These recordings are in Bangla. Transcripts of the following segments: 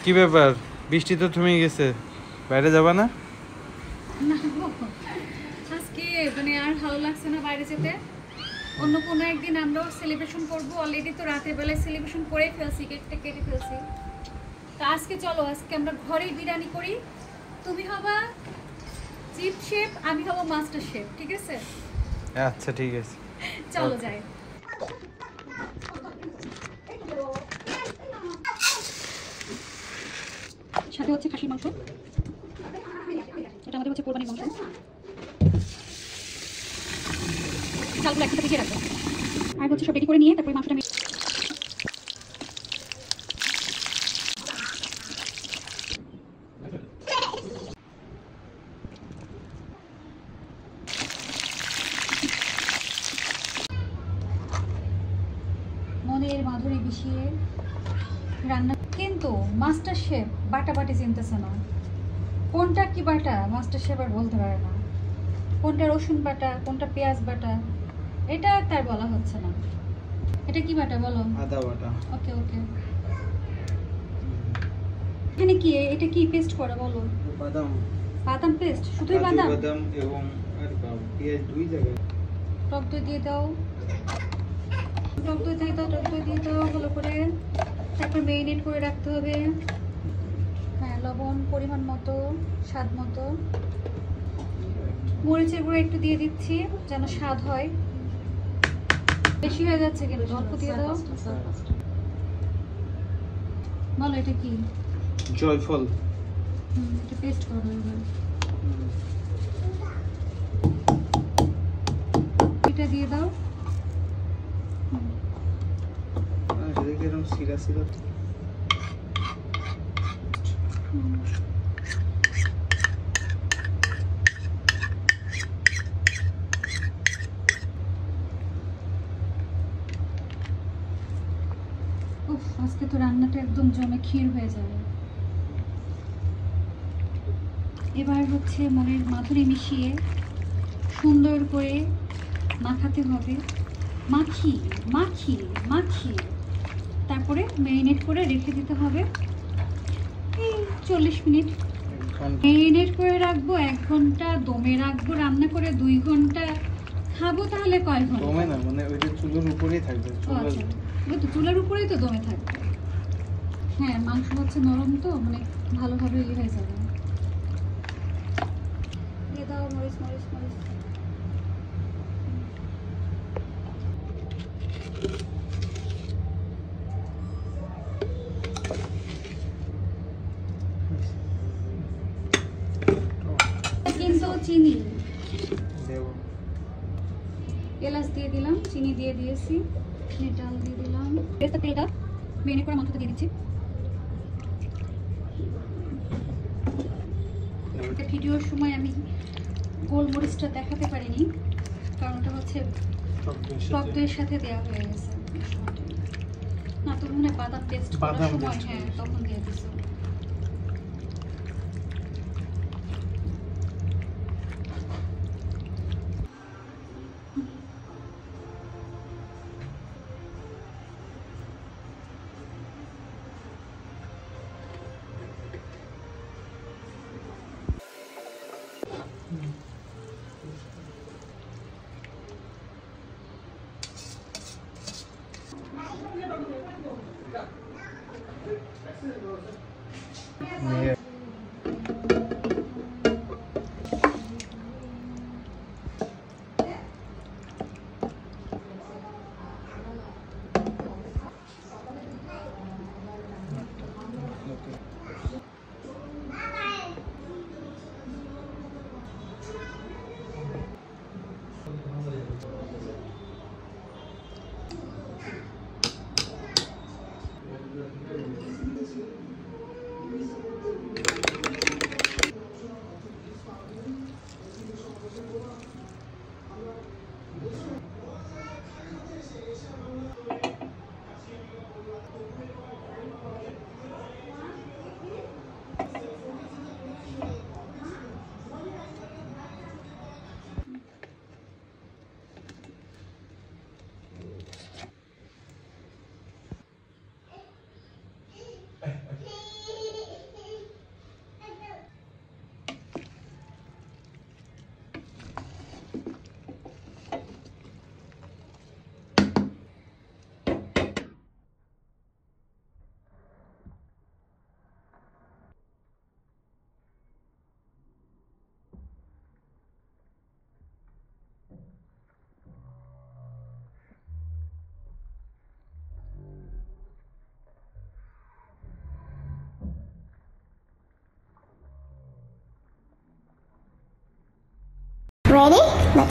কি ব্যাপার, বৃষ্টি তো থেমে গেছে, বাইরে যাবা না? না গো, আজকে মানে আর ভালো লাগছে না বাইরে যেতে। অন্য কোনো একদিন আমরাও সেলিব্রেশন করবো। অলরেডি তো রাতের বেলায় সেলিব্রেশন করে ফেলছি, কেকটা কেটে ফেলছি। তা আজকে চলো, আজকে আমরা ঘরেই বিরিয়ানি করি। তুমি হবা চিফ শেফ, আমি হব মাস্টার শেফ, ঠিক আছে? আচ্ছা ঠিক আছে, চলো যাই। সাথে হচ্ছে খাসির মাংস, এটা আমাদের হচ্ছে কোরবানির মাংস। চালগুলো একসাথে ভিজিয়ে রাখবো, আর হচ্ছে সব রেডি করে নিয়ে তারপরে মাংসটা মনের মাধুরী মিশিয়ে রান্না। কিন্তু মাস্টার শেফ বাটা বাটি চিনতেছে না, কোনটা কি বাটা মাস্টার শেফ আর বলতে পারে না, কোনটা রসুন বাটা কোনটা পেঁয়াজ বাটা, এটা তার বলা হচ্ছে না। এটা কি বাটা বলো? আদা বাটা। ওকে ওকে, এখানে কি, এটা কি পেস্ট করা বলো? বাদাম। বাদাম পেস্ট, শুধুই বাদাম? বাদাম এবং আর পেঁয়াজ দুই জায়গায়। টক দই দিয়ে দাও, টক দই দিয়ে দাও, টক দই দিয়ে দাও ভালো করে। তারপর মেরিনেট করে রাখতে হবে। হ্যাঁ, লবণ পরিমাণ মতো, স্বাদ মতো। মরিচের গুঁড়ো একটু দিয়ে দিচ্ছি যেন স্বাদ হয়। বেশি হয়ে যাচ্ছে কিন্তু, অল্প দিয়ে দাও। বলো এটা কি? জয়ফল। এটা পেস্ট করো এবার। এটা দিয়ে দাও। এরকম সিরা সিরা। উফ, আজকে তো রান্নাটা একদম জমে ক্ষীর হয়ে যাবে। এবার হচ্ছে মনের মাধুরী মিশিয়ে সুন্দর করে মাখাতে হবে। মাখিয়ে মাখিয়ে মাখিয়ে তারপরে ম্যারিনেট করে রেখে দিতে হবে এই 40 মিনিট। ম্যারিনেট করে রাখবো 1 ঘন্টা, দমে রাখবো রান্না করে 2 ঘন্টা, খাবো তাহলে কয় ঘন্টা? দমে না, মানে ওই যে চুলের উপরেই থাকবে। ওই তো চুলার উপরেই তো দমে থাকবে। হ্যাঁ, মাংস হচ্ছে নরম তো, মানে ভালোভাবে ইয়ে হয়ে যাবে। দিয়ে দাও মরিচ মরিচ মরিচ। কিন্তু চিনি দেব। এলাচ দিয়ে দিলাম, চিনি দিয়ে দিয়েছি, ডাল দিয়ে দিলাম, পেস্তা তেলটা মেনে করে মাংসতে দিয়ে দিচ্ছি। ভিডিওর সময় আমি গোলমরিচটা দেখাতে পারিনি, কারণ ওটা হচ্ছে টক দইয়ের সাথে দেওয়া হয়ে গেছে। না তো মনে হয় বাদাম পেস্ট করার সময়, হ্যাঁ তখন দিয়ে দিচ্ছি।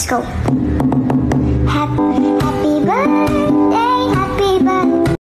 Let's go.